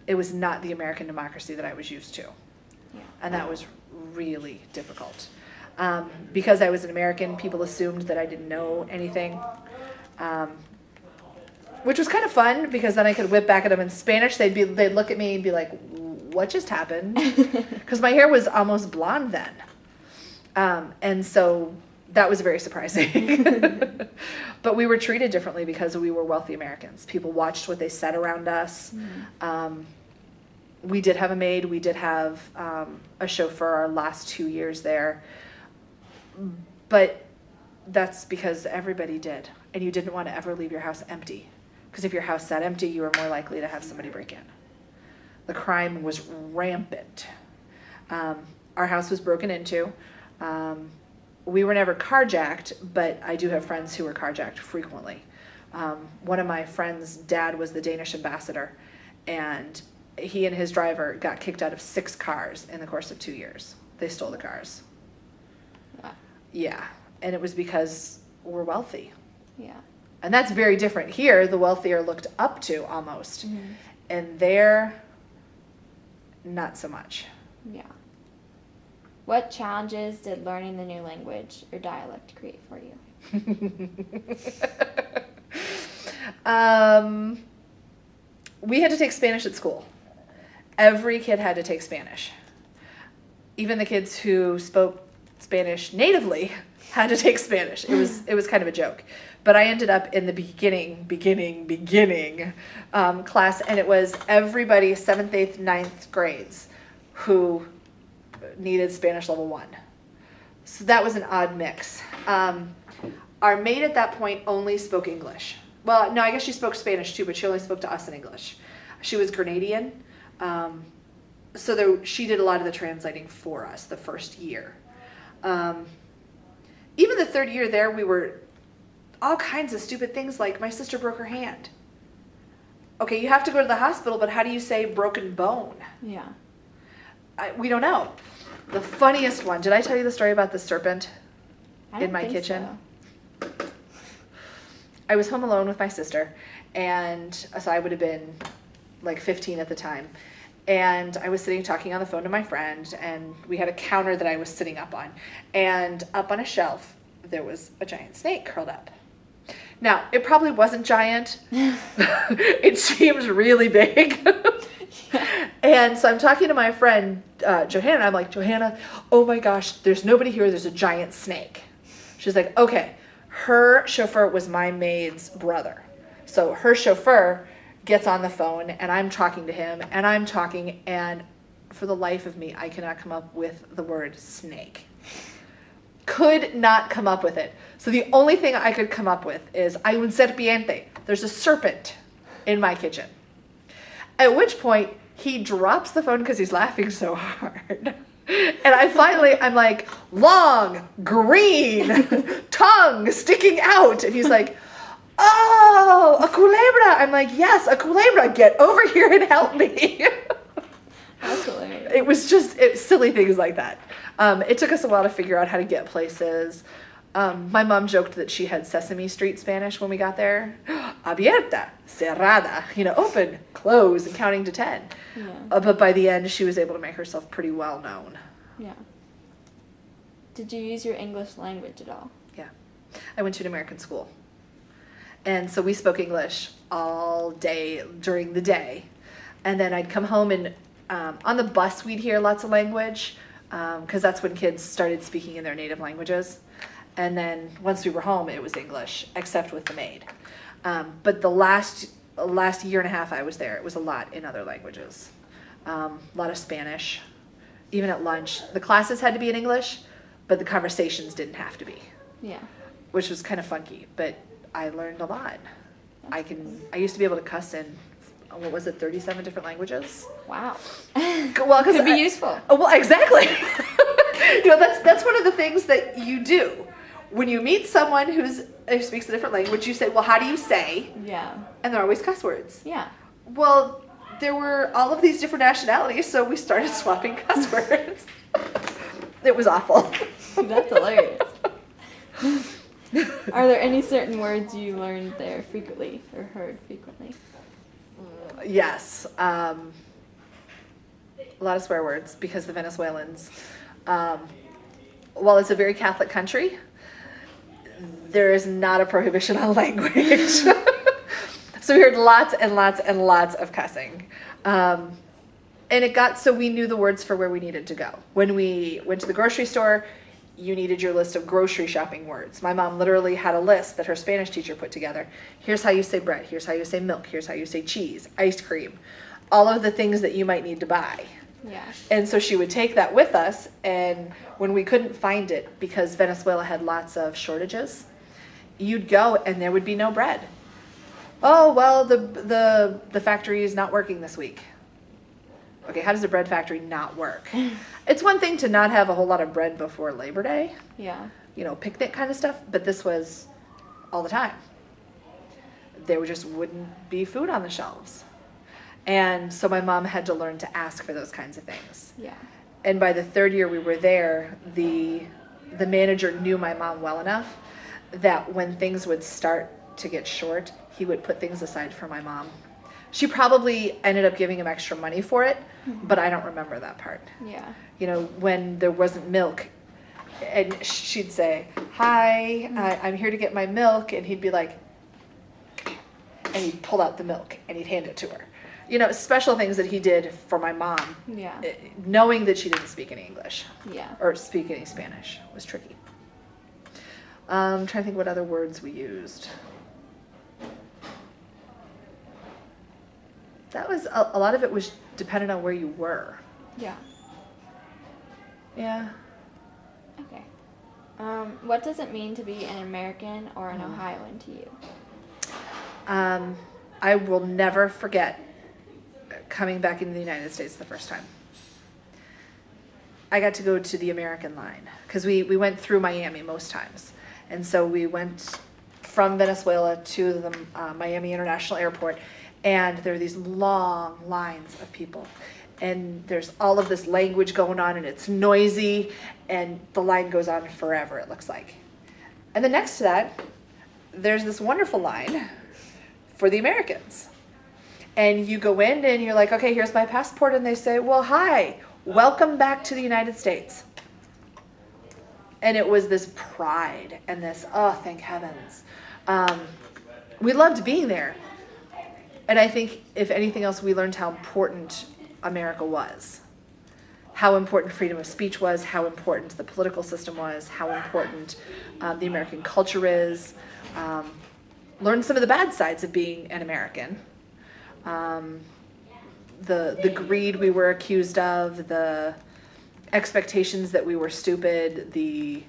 it was not the American democracy that I was used to. Yeah. And that was really difficult. Because I was an American, people assumed that I didn't know anything, which was kind of fun because then I could whip back at them in Spanish. They'd look at me and be like, "What just happened?" Because my hair was almost blonde then, and so that was very surprising. But we were treated differently because we were wealthy Americans. People watched what they said around us. We did have a maid. We did have a chauffeur our last 2 years there. But that's because everybody did. And you didn't want to ever leave your house empty. Because if your house sat empty, you were more likely to have somebody break in. The crime was rampant. Our house was broken into. We were never carjacked, but I do have friends who were carjacked frequently. One of my friends' dad was the Danish ambassador, and he and his driver got kicked out of 6 cars in the course of 2 years. They stole the cars. Yeah, and it was because we're wealthy. Yeah. And that's very different. Here, the wealthy are looked up to almost. And there, not so much. Yeah. What challenges did learning the new language or dialect create for you? We had to take Spanish at school. Every kid had to take Spanish. Even the kids who spoke Spanish natively had to take Spanish. It was kind of a joke. But I ended up in the beginning class, and it was everybody 7th, 8th, 9th grades who needed Spanish level 1. So that was an odd mix. Our maid at that point only spoke English. Well, no, I guess she spoke Spanish too, but she only spoke to us in English. She was Grenadian, so she did a lot of the translating for us the first year. Even the 3rd year there, we were all kinds of stupid things, like my sister broke her hand. Okay, you have to go to the hospital, but how do you say broken bone? Yeah. We don't know. The funniest one, did I tell you the story about the serpent in my kitchen? So. I was home alone with my sister, and so I would have been like 15 at the time. And I was sitting talking on the phone to my friend, and we had a counter that I was sitting up on. And up on a shelf, there was a giant snake curled up. Now, it probably wasn't giant. It seems really big. Yeah. And so I'm talking to my friend, Johanna, and I'm like, "Johanna, oh my gosh, there's nobody here. There's a giant snake." She's like, "Okay." Her chauffeur was my maid's brother. So her chauffeur gets on the phone, and I'm talking to him, and for the life of me, I cannot come up with the word snake. Could not come up with it. So the only thing I could come up with is hay un serpiente. There's a serpent in my kitchen. At which point, he drops the phone because he's laughing so hard. And I'm like, long, green, tongue sticking out. And he's like, "Oh, a culebra." I'm like, "Yes, a culebra. Get over here and help me." That's hilarious. It was just silly things like that. It took us a while to figure out how to get places. My mom joked that she had Sesame Street Spanish when we got there. Abierta, cerrada, open, close, and counting to 10. Yeah. But by the end, she was able to make herself pretty well known. Yeah. Did you use your English language at all? Yeah. I went to an American school. And so we spoke English all day during the day. And then I'd come home, and on the bus we'd hear lots of language, because that's when kids started speaking in their native languages. And then once we were home, it was English, except with the maid. But the last year and a half I was there, it was a lot in other languages. A lot of Spanish. Even at lunch, the classes had to be in English, but the conversations didn't have to be. Yeah. Which was kind of funky, but I learned a lot. I used to be able to cuss in, 37 different languages? Wow. Well, because could be useful. Well, exactly. That's one of the things that you do. When you meet someone who speaks a different language, you say, "Well, how do you say?" Yeah. And they're always cuss words. Yeah. Well, there were all of these different nationalities, so we started swapping cuss words. It was awful. That's hilarious. Are there any certain words you learned there frequently or heard frequently? Yes. a lot of swear words, because the Venezuelans, while it's a very Catholic country, there is not a prohibition on language. So we heard lots and lots and lots of cussing. And it got so we knew the words for where we needed to go. When we went to the grocery store, you needed your list of grocery shopping words. My mom literally had a list that her Spanish teacher put together. Here's how you say bread. Here's how you say milk. Here's how you say cheese, ice cream, all of the things that you might need to buy. Yeah. And so she would take that with us, and when we couldn't find it because Venezuela had lots of shortages, you'd go and there would be no bread. Oh, well, the factory is not working this week. Okay, how does a bread factory not work? It's one thing to not have a whole lot of bread before Labor Day. Yeah. You know, picnic kind of stuff, but this was all the time. There just wouldn't be food on the shelves. And so my mom had to learn to ask for those kinds of things. Yeah. And by the third year we were there, the manager knew my mom well enough that when things would start to get short, he would put things aside for my mom. She probably ended up giving him extra money for it, but I don't remember that part. Yeah. You know, when there wasn't milk, and she'd say, "Hi, I'm here to get my milk," and he'd be like, and he'd pull out the milk and he'd hand it to her. You know, special things that he did for my mom, Yeah. knowing that she didn't speak any English Yeah. or speak any Spanish was tricky. I'm trying to think what other words we used. That was, a lot of it was dependent on where you were. Yeah. Yeah. Okay. What does it mean to be an American or an Ohioan to you? I will never forget coming back into the United States the first time. I got to go to the American line because we went through Miami most times. And so we went from Venezuela to the Miami International Airport, and there are these long lines of people. And there's all of this language going on, and it's noisy, and the line goes on forever, it looks like. And then next to that, there's this wonderful line for the Americans. And you go in and you're like, okay, here's my passport. And they say, well, hi, welcome back to the United States. And it was this pride and this, oh, thank heavens. We loved being there. And I think, if anything else, we learned how important America was. How important freedom of speech was, how important the political system was, how important the American culture is. Learned some of the bad sides of being an American. The greed we were accused of, the expectations that we were stupid, the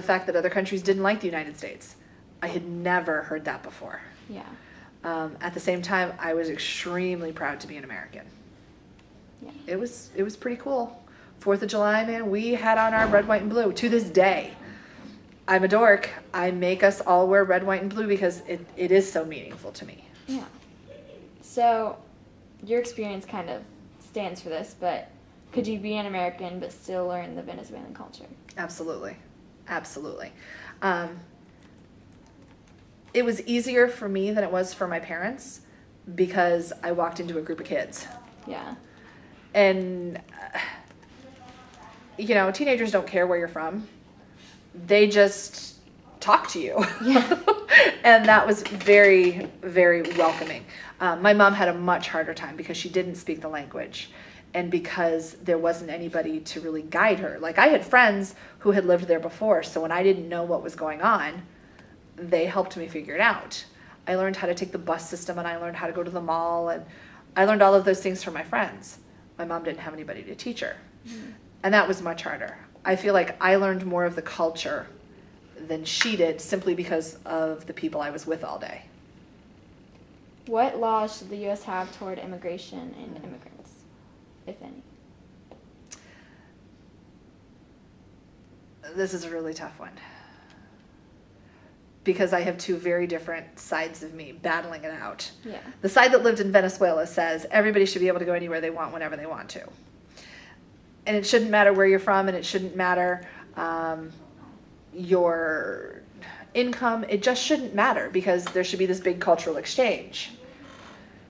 fact that other countries didn't like the United States. I had never heard that before. Yeah. At the same time, I was extremely proud to be an American. Yeah. It was pretty cool. 4th of July, man, we had on our red, white, and blue. To this day, I'm a dork. I make us all wear red, white, and blue because it is so meaningful to me. Yeah. So, your experience kind of stands for this, but could you be an American but still learn the Venezuelan culture? Absolutely. Absolutely. It was easier for me than it was for my parents because I walked into a group of kids. Yeah. And, you know, teenagers don't care where you're from. They just talk to you. Yeah. And that was very, very welcoming. My mom had a much harder time because she didn't speak the language and because there wasn't anybody to really guide her. Like, I had friends who had lived there before, so when I didn't know what was going on, they helped me figure it out. I learned how to take the bus system, and I learned how to go to the mall, and I learned all of those things from my friends. My mom didn't have anybody to teach her. Mm-hmm. And that was much harder. I feel like I learned more of the culture than she did simply because of the people I was with all day. What laws should the U.S. have toward immigration and immigrants, if any? This is a really tough one. Because I have two very different sides of me battling it out. Yeah. The side that lived in Venezuela says everybody should be able to go anywhere they want whenever they want to. And it shouldn't matter where you're from, and it shouldn't matter your income. It just shouldn't matter because there should be this big cultural exchange.